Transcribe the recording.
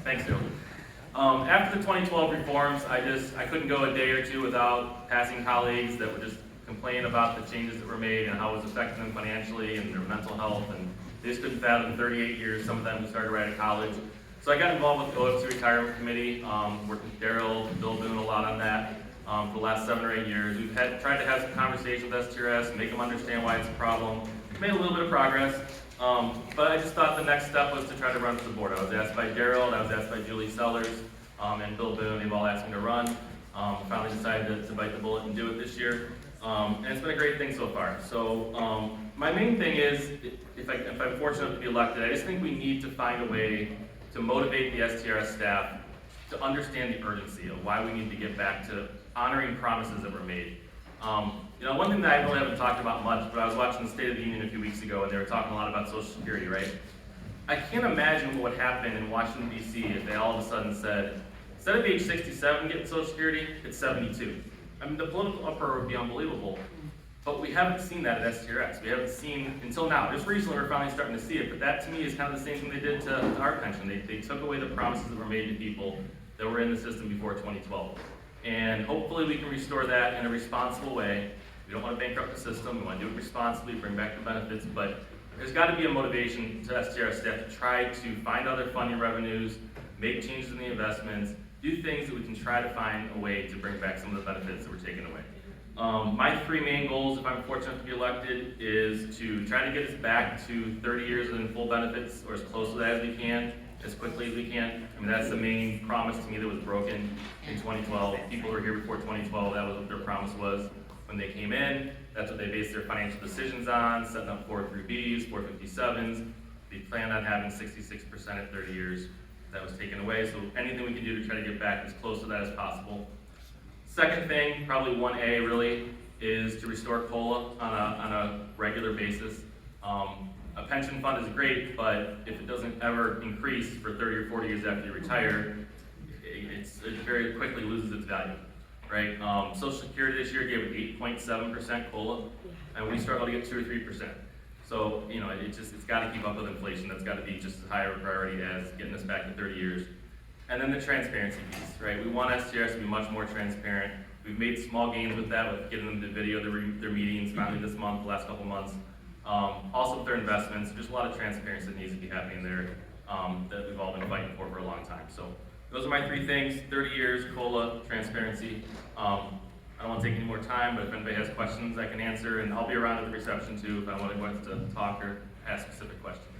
Thanks, Joe. After the 2012 reforms, I couldn't go a day or two without passing colleagues that were just complaining about the changes that were made and how it was affecting them financially and their mental health, and they just couldn't fathom 38 years, some of them who started right at college. So I got involved with the OFC Retirement Committee, worked with Daryl, Bill doing a lot on that for the last 7 or 8 years. We've tried to have some conversation with STRS, make them understand why it's a problem. Made a little bit of progress, but I just thought the next step was to try to run for the board. I was asked by Daryl, and I was asked by Julie Sellers, and Bill Boone. They've all asked me to run. Finally decided to bite the bullet and do it this year. And it's been a great thing so far. So my main thing is, if I'm fortunate to be elected, I just think we need to find a way to motivate the STRS staff to understand the urgency of why we need to get back to honoring promises that were made. One thing that I really haven't talked about much, but I was watching the State of the Union a few weeks ago, and they were talking a lot about Social Security, right? I can't imagine what would happen in Washington, D.C. if they all of a sudden said, instead of age 67 getting Social Security, it's 72. I mean, the political uproar would be unbelievable. But we haven't seen that at STRS. We haven't seen, until now, just recently we're finally starting to see it, but that to me is kind of the same thing they did to our pension. They took away the promises that were made to people that were in the system before 2012. And hopefully we can restore that in a responsible way. We don't want to bankrupt the system, we want to do it responsibly, bring back the benefits, but there's got to be a motivation to STRS staff to try to find other funding revenues, make changes in the investments, do things that we can try to find a way to bring back some of the benefits that were taken away. My 3 main goals, if I'm fortunate to be elected, is to try to get us back to 30 years in full benefits, or as close to that as we can, as quickly as we can. I mean, that's the main promise to me that was broken in 2012. People who were here before 2012, that was what their promise was when they came in. That's what they based their financial decisions on, setting up 403Bs, 457s. They planned on having 66% at 30 years. That was taken away, so anything we can do to try to get back as close to that as possible. Second thing, probably 1A really, is to restore COLA on a regular basis. A pension fund is great, but if it doesn't ever increase for 30 or 40 years after you retire, it very quickly loses its value, right? Social Security this year gave it 8.7% COLA, and we struggle to get 2 or 3%. So, it's got to keep up with inflation. That's got to be just as high a priority as getting us back to 30 years. And then the transparency piece, right? We want STRS to be much more transparent. We've made small gains with that, with getting them to video their meetings finally this month, the last couple months. Also with their investments, there's a lot of transparency that needs to be happening there that we've all been fighting for a long time. So those are my 3 things: 30 years, COLA, transparency. I don't want to take any more time, but if anybody has questions, I can answer, and I'll be around at the reception too if I want to talk or ask specific questions.